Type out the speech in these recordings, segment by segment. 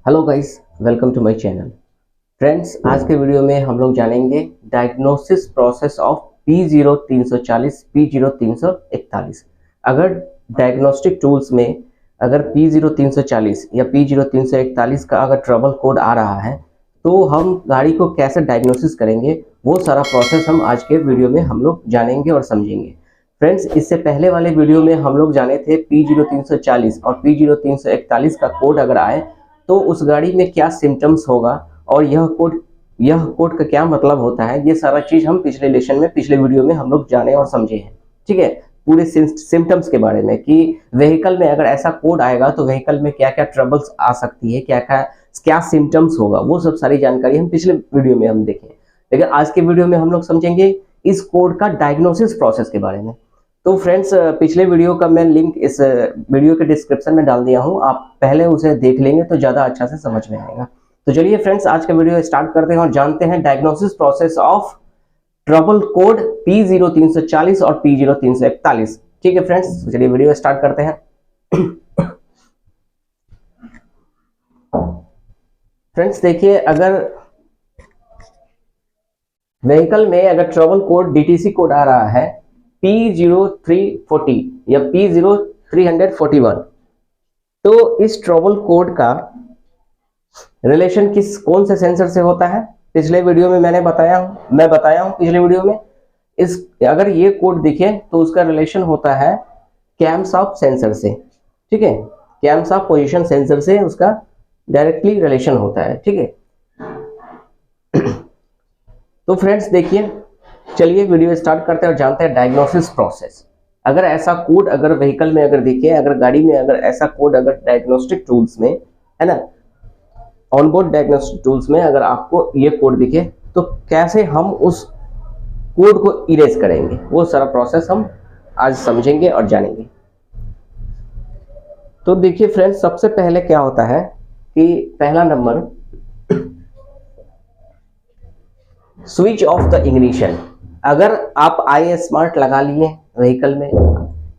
Hello guys, welcome to my channel. Friends, आज के video में हम लोग जानेंगे diagnosis process of P0 340 P0 341। अगर डायग्नोस्टिक टूल्स में अगर P0 340 या P0 341 का अगर ट्रबल कोड आ रहा है तो हम गाड़ी को कैसे डायग्नोसिस करेंगे, वो सारा प्रोसेस हम आज के वीडियो में हम लोग जानेंगे और समझेंगे। फ्रेंड्स, इससे पहले वाले वीडियो में हम लोग जाने थे P0 340 और P0 341 का कोड अगर आए तो उस गाड़ी में क्या सिम्टम्स होगा और यह कोड का क्या मतलब होता है, ये सारा चीज हम पिछले लेसन में पिछले वीडियो में हम लोग जाने और समझे हैं। ठीक है, पूरे सिम्टम्स के बारे में कि व्हीकल में अगर ऐसा कोड आएगा तो व्हीकल में क्या क्या ट्रबल्स आ सकती है, क्या क्या क्या सिम्टम्स होगा, वो सब सारी जानकारी हम पिछले वीडियो में हम देखें। लेकिन आज के वीडियो में हम लोग समझेंगे इस कोड का डायग्नोसिस प्रोसेस के बारे में। तो फ्रेंड्स, पिछले वीडियो का मैं लिंक इस वीडियो के डिस्क्रिप्शन में डाल दिया हूं, आप पहले उसे देख लेंगे तो ज़्यादा अच्छा से समझ में आएगा। तो चलिए फ्रेंड्स, आज का वीडियो स्टार्ट करते हैं और जानते हैं diagnosis process of trouble code P0 340 और P0 341। ठीक है फ्रेंड्स, तो चलिए वीडियो स्टार्ट करते हैं। फ्रेंड्स देखिए, अगर व्हीकल में अगर ट्रबल कोड DTC कोड आ रहा है P0340 या P0341, तो इस ट्रबल कोड का रिलेशन कौन से सेंसर से होता है, पिछले वीडियो में मैं बताया हूं पिछले वीडियो में। इस अगर ये कोड दिखे तो उसका रिलेशन होता है कैमशाफ्ट सेंसर से। ठीक है, कैमशाफ्ट पोजीशन सेंसर से उसका डायरेक्टली रिलेशन होता है। ठीक है, तो फ्रेंड्स देखिए, चलिए वीडियो स्टार्ट करते हैं और जानते हैं डायग्नोसिस प्रोसेस। अगर ऐसा कोड अगर व्हीकल में अगर दिखे, अगर गाड़ी में अगर ऐसा कोड अगर डायग्नोस्टिक टूल्स में है ना, ऑनबोर्ड डायग्नोस्टिक टूल्स में अगर आपको ये कोड दिखे तो कैसे हम उस कोड को इरेज करेंगे, वो सारा प्रोसेस हम आज समझेंगे और जानेंगे। तो देखिए फ्रेंड्स, सबसे पहले क्या होता है कि पहला number, switch off the ignition. अगर आप आई स्मार्ट लगा लिए व्हीकल में,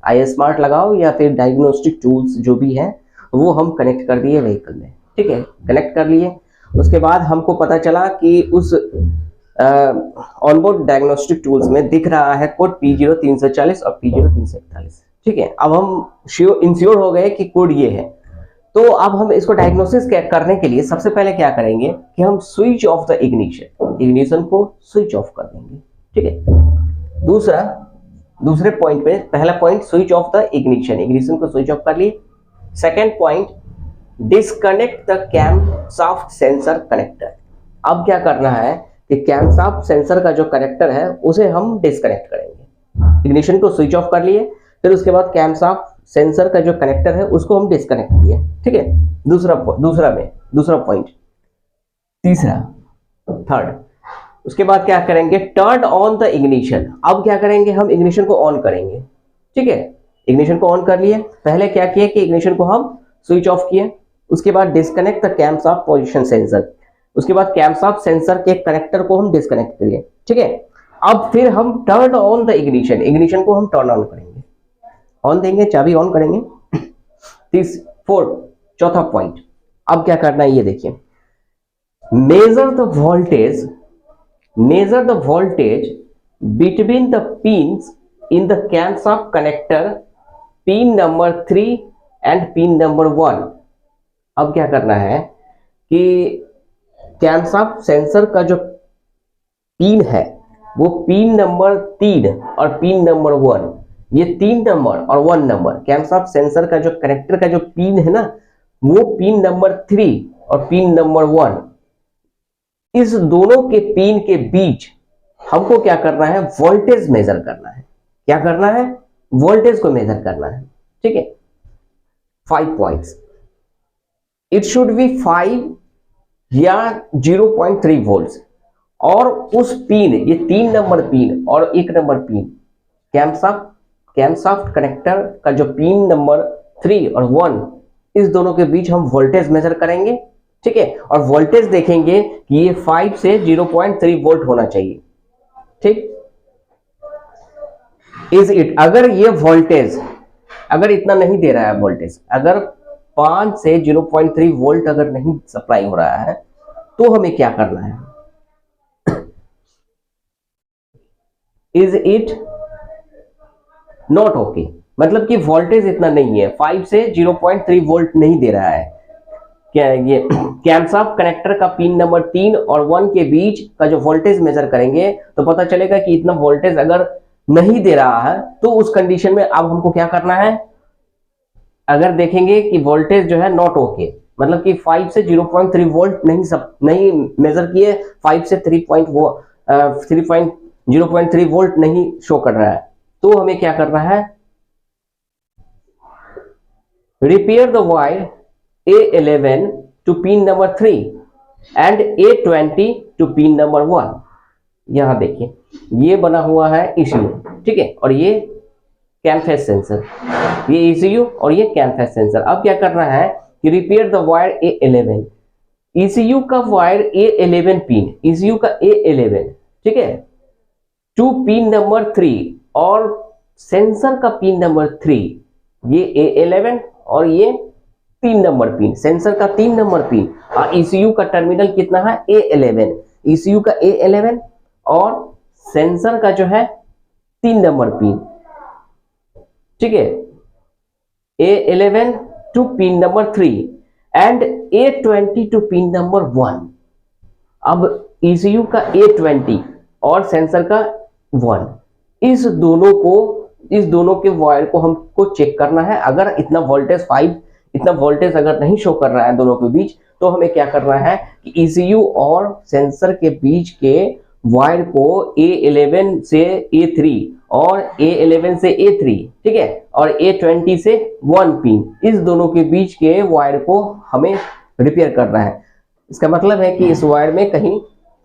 आई स्मार्ट लगाओ या फिर डायग्नोस्टिक टूल्स जो भी है वो हम कनेक्ट कर दिए व्हीकल में। ठीक है, कनेक्ट कर लिए, उसके बाद हमको पता चला कि उस ऑनबोर्ड डायग्नोस्टिक टूल्स में दिख रहा है कोड P0 340 और P0 341। ठीक है, अब हम इंश्योर हो गए कि कोड ये है। तो अब हम इसको डायग्नोसिस करने के लिए सबसे पहले क्या करेंगे कि हम स्विच ऑफ द इग्निशन को स्विच ऑफ कर देंगे। ठीक है, दूसरे पॉइंट पे, पहला point switch off the ignition को स्विच ऑफ कर लिए। Second point, disconnect the camshaft sensor connector. अब क्या करना है कि कैमशाफ्ट सेंसर का जो कनेक्टर है उसे हम डिस्कनेक्ट करेंगे। इग्निशन को स्विच ऑफ कर लिए, फिर उसके बाद कैमशाफ्ट सेंसर का जो कनेक्टर है उसको हम डिस्कनेक्ट किए। ठीक है, दूसरा पॉइंट। तीसरा, थर्ड, उसके बाद क्या करेंगे, टर्न ऑन द इग्निशन। अब क्या करेंगे, हम इग्निशन को ऑन करेंगे। ठीक है, इग्निशन को ऑन कर लिए। पहले क्या किए कि इग्निशन को हम स्विच ऑफ किए, उसके बाद disconnect the camshaft position sensor, उसके बाद कैमशाफ्ट सेंसर के कनेक्टर को हम डिस्कनेक्ट करिए। ठीक है, अब फिर हम टर्न ऑन द इग्निशन को हम टर्न ऑन करेंगे, ऑन देंगे, चाबी ऑन करेंगे। चौथा पॉइंट, अब क्या करना है ये देखिए, measure the voltage between the pins in the camshaft connector pin number 3 and pin number 1। अब क्या करना है कि कैमशाफ्ट सेंसर का जो पिन है वो पिन नंबर 3 और पिन नंबर 1, ये 3 नंबर और 1 नंबर, कैमशाफ्ट सेंसर का जो कनेक्टर का जो पिन है ना, वो पिन नंबर 3 और पिन नंबर 1, इस दोनों के पिन के बीच हमको क्या करना है, वोल्टेज मेजर करना है। क्या करना है, वोल्टेज को मेजर करना है। ठीक है, 5 पॉइंट्स, इट शुड बी 5 या 0.3 वोल्ट्स। और उस पिन, ये 3 नंबर पिन और 1 नंबर पिन, कैमशाफ्ट कनेक्टर का जो पिन नंबर 3 और 1, इस दोनों के बीच हम वोल्टेज मेजर करेंगे। ठीक है, और वोल्टेज देखेंगे कि ये 5 से 0.3 वोल्ट होना चाहिए। ठीक, इज इट, अगर ये वोल्टेज अगर इतना नहीं दे रहा है वोल्टेज, अगर 5 से 0.3 वोल्ट अगर नहीं सप्लाई हो रहा है तो हमें क्या करना है? इज इट नॉट ओके, मतलब कि वोल्टेज इतना नहीं है, 5 से 0.3 वोल्ट नहीं दे रहा है। क्या ये कैमशाफ्ट कनेक्टर का पिन नंबर 3 और 1 के बीच का जो वोल्टेज मेजर करेंगे तो पता चलेगा कि इतना वोल्टेज अगर नहीं दे रहा है तो उस कंडीशन में अब हमको क्या करना है? अगर देखेंगे कि वोल्टेज जो है नॉट ओके, मतलब कि 5 से 0.3 वोल्ट नहीं मेजर किए, 5 से 0.3 वोल्ट नहीं शो कर रहा है, तो हमें क्या करना है? Repair the wire A11 to pin number 3 and A20 to pin number 1। यहां देखिए ये बना हुआ है ECU, ठीक है, और ये कैमफेस सेंसर, ये ECU और ये कैमफेस सेंसर। अब क्या करना है कि repair the wire A11, ECU का वायर A11 पिन, ECU का A11, ठीक है, टू पिन नंबर 3 और सेंसर का पिन नंबर 3, ये A11 और ये 3 नंबर पिन, सेंसर का 3 नंबर पिन और ECU का टर्मिनल कितना है? A11, ECU का A11 और सेंसर का जो है 3 नंबर पिन, ठीक है, A11 to pin number 3 and A20 to pin number 1। अब ECU का A20 और सेंसर का 1, इस दोनों के वायर को हमको चेक करना है। अगर इतना वोल्टेज अगर नहीं शो कर रहा है दोनों के बीच, तो हमें क्या करना है कि ECU और सेंसर के बीच के वायर को A11 से A3 और A11 से A3, ठीक है, और A20 से 1 पिन, इस दोनों के बीच के वायर को हमें रिपेयर करना है। इसका मतलब है कि इस वायर में कहीं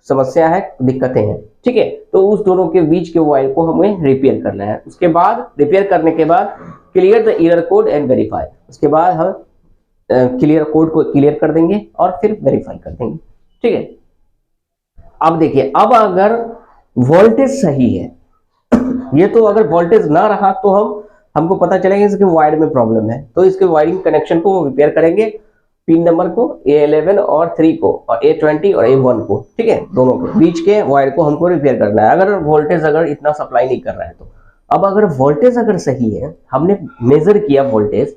समस्या है, दिक्कतें हैं, ठीक है, तो उस दोनों के बीच के वायर को हमें रिपेयर करना है। उसके बाद रिपेयर करने के बाद clear the error code and verify, उसके बाद हम क्लियर कोड को क्लियर कर देंगे और फिर वेरीफाई कर देंगे, ठीक है। अब देखिए, अब अगर वोल्टेज सही है, ये तो अगर वोल्टेज ना रहा तो हमको पता चलेगा इसके वायर में प्रॉब्लम है, तो इसके वायरिंग कनेक्शन को रिपेयर करेंगे, पिन नंबर को A11 और 3 को और A20 और A1 को, ठीक है, दोनों के बीच के वायर को हमको रिपेयर करना है अगर वोल्टेज इतना सप्लाई नहीं कर रहा है तो। अब अगर वोल्टेज अगर सही है, हमने मेजर किया वोल्टेज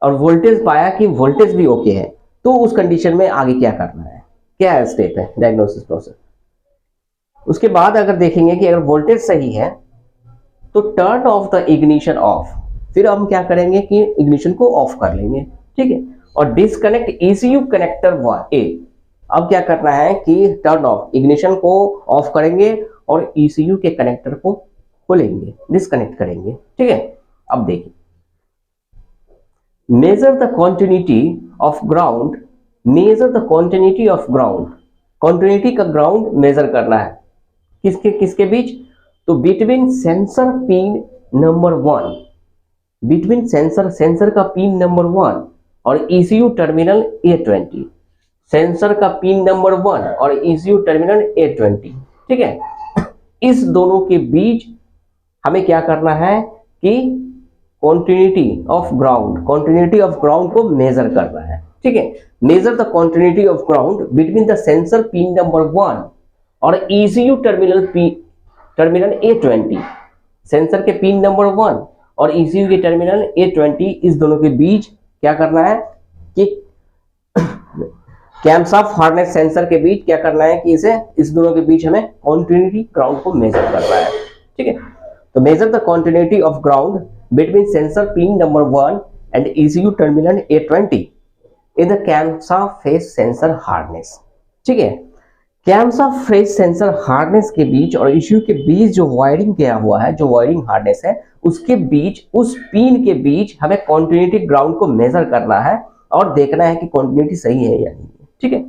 और वोल्टेज पाया कि वोल्टेज भी ओके है, तो उस कंडीशन में आगे क्या करना है, क्या स्टेप है डायग्नोसिस प्रोसेस। उसके बाद अगर देखेंगे कि अगर वोल्टेज सही है तो turn off the ignition of, फिर हम क्या करेंगे कि इग्निशन को ऑफ कर लेंगे, ठीक है, और डिस्कनेक्ट ECU कनेक्टर A। अब क्या करना है कि टर्न ऑफ, इग्निशन को ऑफ करेंगे और ECU के कनेक्टर को खोलेंगे, डिस्कनेक्ट करेंगे, ठीक है। अब देखिए, major the continuity of ground, major the continuity of ground, continuity का ग्राउंड मेजर करना है किसके बीच? तो between sensor pin number 1, between sensor का पिन नंबर 1 और ECU टर्मिनल A20, सेंसर का पिन नंबर 1 और ECU टर्मिनल A20, ठीक है, इस दोनों के बीच हमें क्या करना है कि कॉन्टिन्यूटी ऑफ ग्राउंड को मेजर करना है, ठीक है। Measure the continuity of ground between the sensor pin number 1 और ECU टर्मिनल A20, सेंसर के पिन नंबर 1 और ECU के टर्मिनल A20, इस दोनों के बीच क्या करना है कि कैमशाफ्ट हार्नेस सेंसर के बीच क्या करना है कि इस दोनों के बीच हमें कॉन्टिन्यूटी ग्राउंड को मेजर करना है, ठीक है। तो major the continuity of ground between sensor pin number 1 and ECU terminal A20 in the camshaft face sensor harness, ठीक है। कैमशाफ्ट फेस सेंसर हार्नेस के बीच और ECU के बीच जो वायरिंग किया हुआ है, जो वायरिंग हार्नेस है, उसके बीच, उस पिन के बीच हमें कॉन्टिन्यूटी ग्राउंड को मेजर करना है और देखना है कि कॉन्टिन्यूटी सही है या नहीं, ठीक है।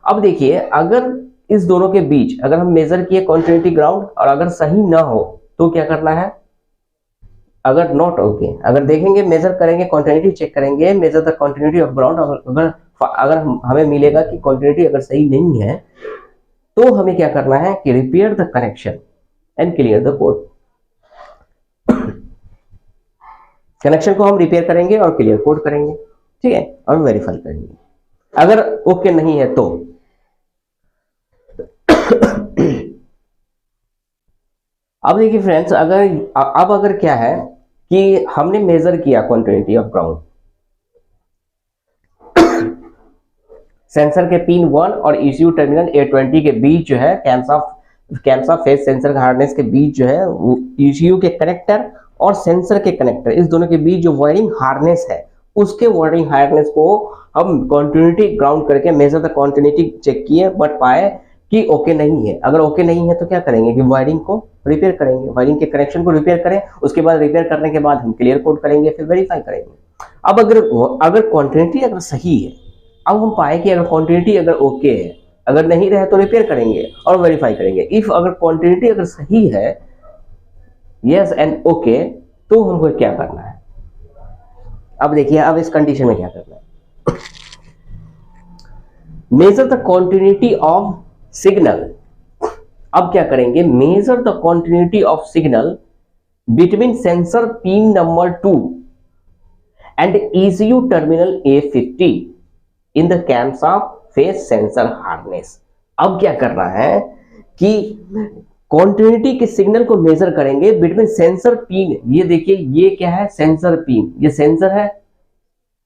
अब देखिए, अगर इस दोनों के बीच अगर हम मेजर किए कॉन्टिन्यूटी ग्राउंड और अगर सही ना हो तो क्या करना है? अगर नॉट ओके, अगर देखेंगे, मेजर करेंगे, कॉन्टिन्यूटी चेक करेंगे, measure the continuity of ground, अगर हमें मिलेगा कि कॉन्टिन्यूटी अगर सही नहीं है तो हमें क्या करना है कि repair the connection and clear the code. Connection को हम रिपेयर करेंगे और क्लियर कोड करेंगे, ठीक है, और वेरीफाई करेंगे। अगर ओके नहीं है तो अब देखिए फ्रेंड्स, अगर क्या है कि हमने मेजर किया क्वांटिटी ऑफ ग्राउंड, सेंसर के पिन 1 और ECU टर्मिनल A20 के बीच जो है कैम्सा फेज सेंसर का हार्नेस के बीच जो है वो ECU के कनेक्टर और सेंसर के कनेक्टर, इस दोनों के बीच जो वायरिंग हार्नेस है उसके वायरिंग हार्नेस को हम कॉन्टिन्यूटी ग्राउंड करके मेजर द कॉन्टिन्यूटी चेक किए, बट पाए कि ओके नहीं है। अगर ओके नहीं है तो क्या करेंगे कि वायरिंग को रिपेयर करेंगे, वायरिंग के कनेक्शन को रिपेयर करें, उसके बाद रिपेयर करने के बाद हम क्लियर कोड करेंगे, फिर वेरीफाई करेंगे। अब अगर क्वांटिटी अगर सही है, अब हम पाए कि अगर क्वांटिटी अगर ओके है, अगर नहीं रहे तो रिपेयर करेंगे और वेरीफाई करेंगे। इफ अगर क्वांटिटी अगर सही है, यस एंड ओके, तो हमको क्या करना है? अब देखिए, अब इस कंडीशन में क्या करना है, measure the continuity of signal. अब क्या करेंगे, measure the continuity of signal between sensor pin number 2 and ECU terminal A50 in the camshaft phase sensor harness. अब क्या करना है कि कॉन्टिन्यूटी के सिग्नल को मेजर करेंगे बिटवीन सेंसर पिन, ये देखिए ये क्या है, सेंसर पिन, ये सेंसर है,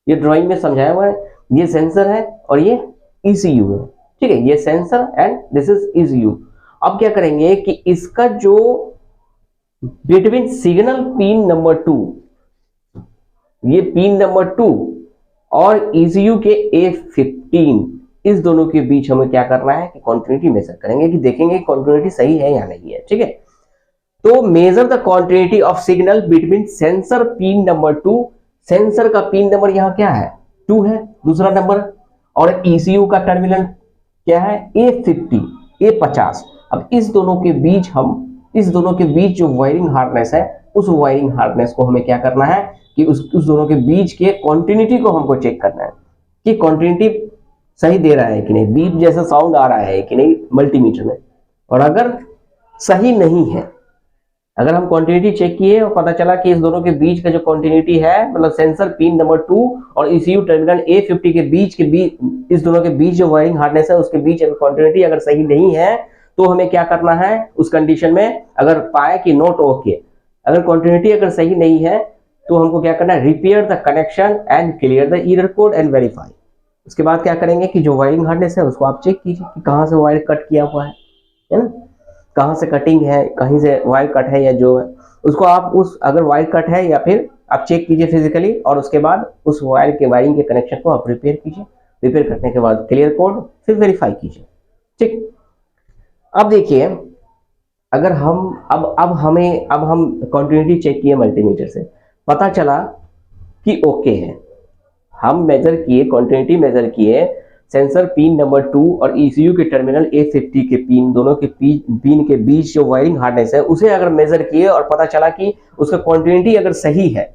ये ड्राइंग में समझाया हुआ है, ये सेंसर है और ये ECU है, ठीक है, ये sensor and this is ECU। अब क्या करेंगे कि इसका जो बिटवीन सिग्नल पिन नंबर 2, ये पिन नंबर 2 और ECU के A15, इस दोनों के बीच हमें क्या करना है कि कॉन्टिन्यूटी मेजर करेंगे, कि देखेंगे कॉन्टिन्यूटी सही है या नहीं है, ठीक है। तो major the continuity of signal between sensor pin number 2, sensor का पिन नंबर यहाँ क्या है 2 है, दूसरा नंबर, और ECU का टर्मिनल क्या है A50। अब इस दोनों के बीच जो वायरिंग हार्नेस है, उस वायरिंग हार्नेस को हमें क्या करना है कि उस दोनों के बीच के कॉन्टिन्यूटी को हमको चेक करना है कि कॉन्टिन्यूटी सही दे रहा है कि नहीं, बीप जैसा साउंड आ रहा है कि नहीं मल्टीमीटर में। और अगर सही नहीं है, अगर हम कॉन्टिन्यूटी चेक किए और पता चला कि इस दोनों के बीच का जो कॉन्टिन्यूटी है, मतलब सेंसर पिन नंबर 2 और ECU टर्मिनल A50 के बीच इस दोनों के बीच जो वायरिंग हार्नेस है उसके बीच अगर कॉन्टिन्यूटी अगर सही नहीं है, तो हमें क्या करना है उस कंडीशन में, अगर पाए कि नॉट ओके, अगर कॉन्टिन्यूटी अगर सही नहीं है तो हमको क्या करना है, repair the connection and clear the error code and verify. उसके बाद क्या करेंगे कि जो वायरिंग हार्नेस है उसको आप चेक कीजिए कि कहाँ से वायर कट किया हुआ है ना, कहाँ से कटिंग है, कहीं से वायर कट है या जो है उसको आप अगर वायर कट है या फिर आप चेक कीजिए फिजिकली, और उसके बाद उस वायर के वायरिंग के कनेक्शन को आप रिपेयर कीजिए, रिपेयर करने के बाद क्लियर कोड, फिर वेरीफाई कीजिए, ठीक। अब देखिए, अगर हम अब हम कॉन्टिन्यूटी चेक किए मल्टीमीटर से, पता चला कि ओके है, हम मेजर किए, कॉन्टिन्यूटी मेजर किए, सेंसर पिन नंबर 2 और ECU के टर्मिनल A50 के पिन, दोनों के पिन के बीच जो वायरिंग हार्नेस है उसे अगर मेजर किए और पता चला कि उसका कॉन्टिन्यूटी अगर सही है,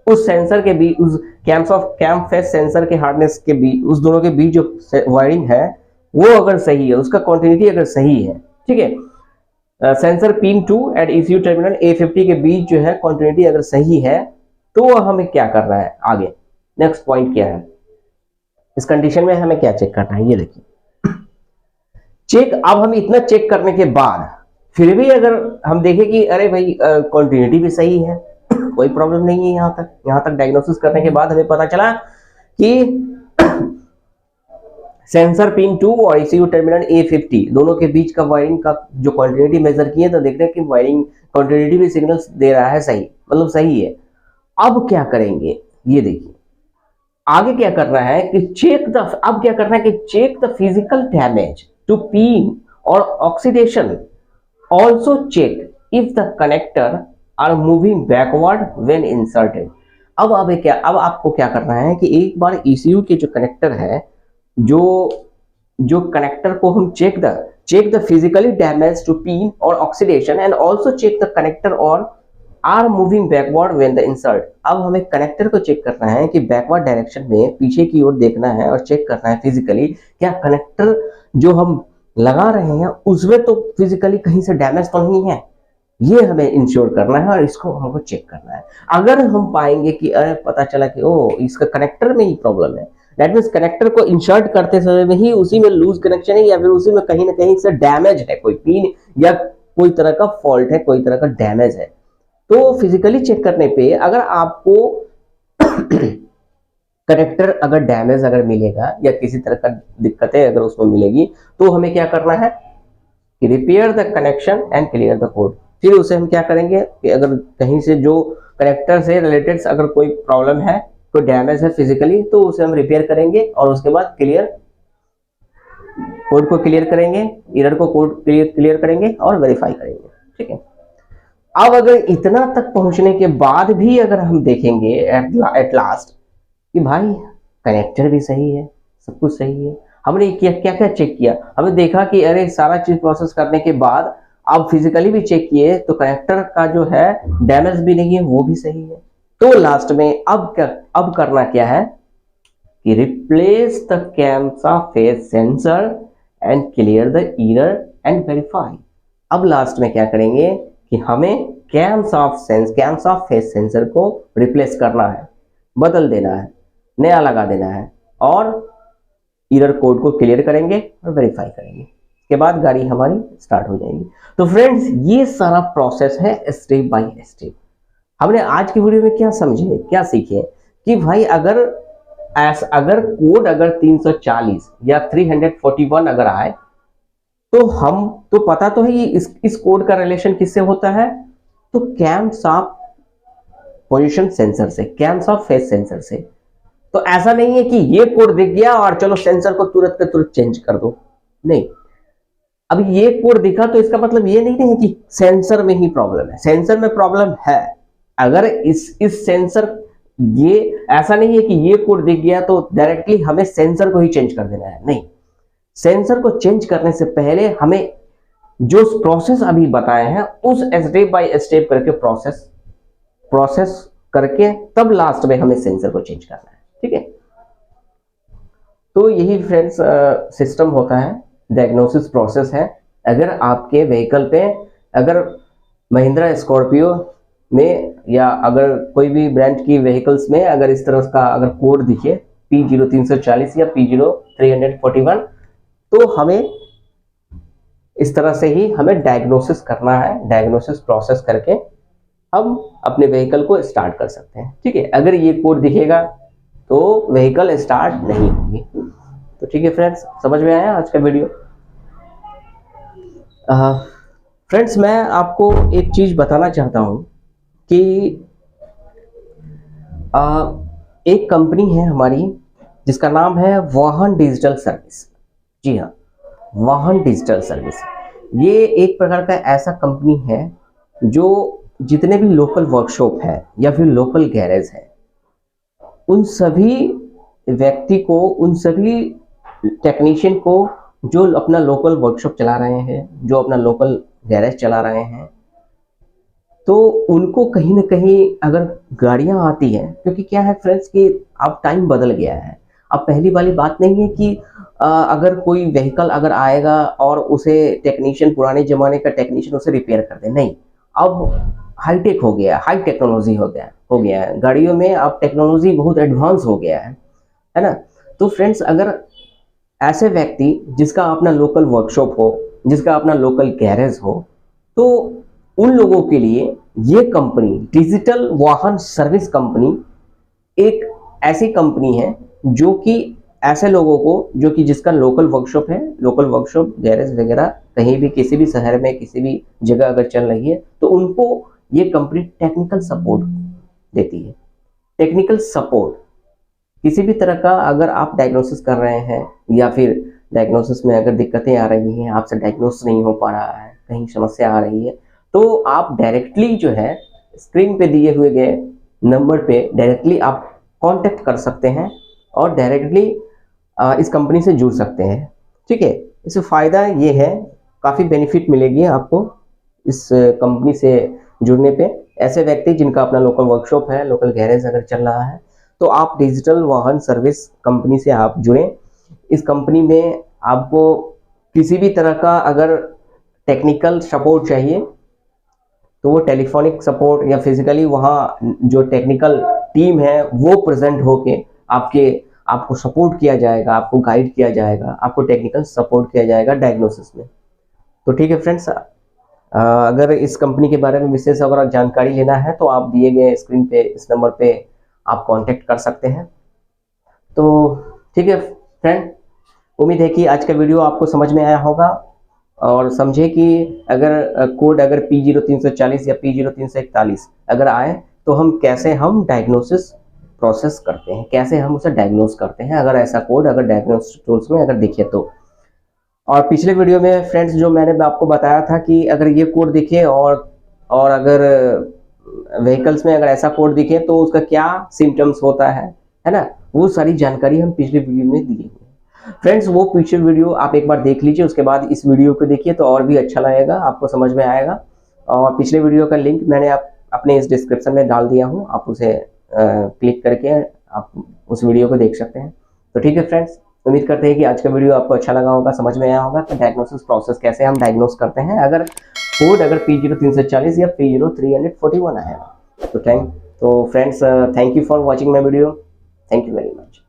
उस सेंसर के बीच, उस कैम्प फेस सेंसर के हार्नेस के बीच, उस दोनों के बीच जो वायरिंग है वो अगर सही है, उसका कॉन्टिन्यूटी अगर सही है, ठीक है, sensor pin 2 and ECU terminal A50 के बीच जो है कॉन्टिन्यूटी अगर सही है, तो हमें क्या करना है आगे, नेक्स्ट पॉइंट क्या है, इस कंडीशन में हमें क्या चेक करना है, ये देखिए चेक। अब हम इतना चेक करने के बाद फिर भी अगर हम देखें कि अरे भाई कॉन्टिन्यूटी भी सही है, कोई प्रॉब्लम नहीं है, यहाँ तक डायग्नोसिस करने के बाद हमें पता चला कि सेंसर पिन 2 और ECU टर्मिनल A50 दोनों के बीच का वायरिंग का जो क्वांटिटी मेजर किए, तो देख रहे हैं कि वायरिंग क्वांटिटी भी सिग्नल दे रहा है सही, मतलब सही है। अब क्या करेंगे, ये देखिए आगे क्या करना है कि check the physical damage to pin और oxidation, also check if the connector are moving backward when inserted. अब आपको क्या करना है कि एक बार ECU के जो कनेक्टर है, जो कनेक्टर को हम check the physically damage to pin और oxidation and also check the connector और are moving backward when the insert. अब हमें कनेक्टर को चेक करना है कि बैकवर्ड डायरेक्शन में पीछे की ओर देखना है और चेक करना है फिजिकली, क्या कनेक्टर जो हम लगा रहे हैं उसमें तो फिजिकली कहीं से डैमेज तो नहीं है, ये हमें इंश्योर करना है और इसको हमको चेक करना है। अगर हम पाएंगे कि अरे पता चला कि ओ इसका कनेक्टर में ही प्रॉब्लम है, दैट मीन्स कनेक्टर को इंसर्ट करते समय में ही उसी में लूज कनेक्शन है या फिर उसी में कहीं ना कहीं से डैमेज है, कोई पिन या कोई तरह का फॉल्ट है, कोई तरह का डैमेज है, तो फिजिकली चेक करने पे अगर आपको कनेक्टर अगर डैमेज अगर मिलेगा या किसी तरह का दिक्कतें अगर उसमें मिलेगी, तो हमें क्या करना है कि repair the connection and clear the code. फिर उसे हम क्या करेंगे कि अगर कहीं से जो कनेक्टर से रिलेटेड अगर कोई प्रॉब्लम है, कोई डैमेज है फिजिकली, तो उसे हम रिपेयर करेंगे और उसके बाद कोड को क्लियर करेंगे, एरर को कोड क्लियर करेंगे और वेरीफाई करेंगे। ठीक है, अब अगर इतना तक पहुंचने के बाद भी अगर हम देखेंगे एट लास्ट कि भाई कनेक्टर भी सही है, सब कुछ सही है, हमने क्या क्या चेक किया, हमने देखा कि अरे सारा चीज प्रोसेस करने के बाद आप फिजिकली भी चेक किए तो कनेक्टर का जो है डैमेज भी नहीं है, वो भी सही है, तो लास्ट में अब करना क्या है कि replace the camshaft phase sensor and clear the error and verify. अब लास्ट में क्या करेंगे कि हमें कैमसा फेस सेंसर को रिप्लेस करना है, बदल देना है, नया लगा देना है और एरर कोड को क्लियर करेंगे और वेरीफाई करेंगे, इसके बाद गाड़ी हमारी स्टार्ट हो जाएगी। तो फ्रेंड्स ये सारा प्रोसेस है स्टेप बाय स्टेप। हमने आज की वीडियो में क्या समझे, क्या सीखे कि भाई अगर कोड अगर 340 या 341 अगर आए तो हम तो पता तो है ये इस कोड का रिलेशन किससे होता है, तो कैम्स ऑफ पोजीशन सेंसर से, कैम्स ऑफ फेस सेंसर से। तो ऐसा नहीं है कि ये कोड दिख गया और चलो सेंसर को तुरंत के तुरंत चेंज कर दो, नहीं। अब ये कोड दिखा तो इसका मतलब ये नहीं है कि सेंसर में ही प्रॉब्लम है, सेंसर में प्रॉब्लम है। अगर इस सेंसर ये ऐसा नहीं है कि ये कोड दिख गया तो डायरेक्टली हमें सेंसर को ही चेंज कर देना है, नहीं। सेंसर को चेंज करने से पहले हमें जो प्रोसेस अभी बताए हैं उस स्टेप बाय स्टेप करके प्रोसेस करके तब लास्ट में हमें सेंसर को चेंज करना है। ठीक है, तो यही फ्रेंड्स सिस्टम होता है, डायग्नोसिस प्रोसेस है। अगर आपके व्हीकल पे अगर महिंद्रा स्कॉर्पियो में या अगर कोई भी ब्रांड की व्हीकल्स में अगर इस तरह का अगर कोड दिखे P0340 या P0341, तो हमें इस तरह से ही हमें डायग्नोसिस करना है। डायग्नोसिस प्रोसेस करके हम अपने व्हीकल को स्टार्ट कर सकते हैं। ठीक है, अगर ये कोड दिखेगा तो व्हीकल स्टार्ट नहीं होगी। तो ठीक है फ्रेंड्स, समझ में आया आज का वीडियो। फ्रेंड्स मैं आपको एक चीज बताना चाहता हूं कि एक कंपनी है हमारी जिसका नाम है वाहन डिजिटल सर्विस। जी हाँ, वाहन डिजिटल सर्विस ये एक प्रकार का ऐसा कंपनी है जो जितने भी लोकल वर्कशॉप है या फिर लोकल गैरेज है, उन सभी व्यक्ति को, उन सभी टेक्नीशियन को जो अपना लोकल वर्कशॉप चला रहे हैं, जो अपना लोकल गैरेज चला रहे हैं, तो उनको कहीं ना कहीं अगर गाड़ियां आती हैं, क्योंकि क्या है फ्रेंड्स कि अब टाइम बदल गया है। अब पहली वाली बात नहीं है कि अगर कोई व्हीकल अगर आएगा और उसे टेक्नीशियन, पुराने जमाने का टेक्नीशियन उसे रिपेयर कर दे, नहीं। अब हाईटेक हो गया, हाई टेक्नोलॉजी हो गया है गाड़ियों में। अब टेक्नोलॉजी बहुत एडवांस हो गया है ना। तो फ्रेंड्स अगर ऐसे व्यक्ति जिसका अपना लोकल वर्कशॉप हो, जिसका अपना लोकल गैरेज हो, तो उन लोगों के लिए ये कंपनी डिजिटल वाहन सर्विस कंपनी एक ऐसी कंपनी है जो कि ऐसे लोगों को, जो कि जिसका लोकल वर्कशॉप है, लोकल वर्कशॉप गैरेज वगैरह कहीं भी किसी भी शहर में किसी भी जगह अगर चल रही है, तो उनको ये कंपनी टेक्निकल सपोर्ट देती है। टेक्निकल सपोर्ट किसी भी तरह का अगर आप डायग्नोसिस कर रहे हैं या फिर डायग्नोसिस में अगर दिक्कतें आ रही हैं, आपसे डायग्नोसिस नहीं हो पा रहा है, कहीं समस्या आ रही है, तो आप डायरेक्टली जो है स्क्रीन पे दिए हुए गए नंबर पे डायरेक्टली आप कांटेक्ट कर सकते हैं और डायरेक्टली इस कंपनी से जुड़ सकते हैं। ठीक है, इससे फ़ायदा ये है, काफ़ी बेनिफिट मिलेगी आपको इस कंपनी से जुड़ने पे। ऐसे व्यक्ति जिनका अपना लोकल वर्कशॉप है, लोकल गैरेज अगर चल रहा है, तो आप डिजिटल वाहन सर्विस कंपनी से आप जुड़ें। इस कंपनी में आपको किसी भी तरह का अगर टेक्निकल सपोर्ट चाहिए तो वो टेलीफोनिक सपोर्ट या फिजिकली वहाँ जो टेक्निकल टीम है वो प्रेजेंट होके आपको सपोर्ट किया जाएगा, आपको गाइड किया जाएगा, आपको टेक्निकल सपोर्ट किया जाएगा डायग्नोसिस में। तो ठीक है फ्रेंड्स, अगर इस कंपनी के बारे में विशेष अगर जानकारी लेना है तो आप दिए गए स्क्रीन पे इस नंबर पे आप कांटेक्ट कर सकते हैं। तो ठीक है फ्रेंड, उम्मीद है कि आज का वीडियो आपको समझ में आया होगा और समझे कि अगर कोड अगर P0340 या P0341 अगर आए तो हम कैसे हम डायग्नोसिस प्रोसेस करते हैं, कैसे हम उसे डायग्नोस करते हैं अगर ऐसा कोड अगर डायग्नोसिस टूल्स में अगर दिखे तो। और पिछले वीडियो में फ्रेंड्स जो मैंने आपको बताया था कि अगर ये कोड दिखे और अगर व्हीकल्स में अगर ऐसा कोड दिखे तो उसका क्या सिम्टम्स होता है ना, वो सारी जानकारी हम पिछले वीडियो में दी है। फ्रेंड्स वो पिछले वीडियो आप एक बार देख लीजिए, उसके बाद इस वीडियो को देखिए तो और भी अच्छा लगेगा, आपको समझ में आएगा। और पिछले वीडियो का लिंक मैंने अपने इस डिस्क्रिप्शन में डाल दिया हूँ, आप उसे क्लिक करके आप उस वीडियो को देख सकते हैं। तो ठीक है फ्रेंड्स, उम्मीद करते हैं कि आज का वीडियो आपको अच्छा लगा होगा, समझ में आया होगा कि डायग्नोसिस प्रोसेस कैसे हम डायग्नोस करते हैं अगर कोड अगर P0340 या P0341 आएगा। तो friends, thank you for watching my video, thank you very much.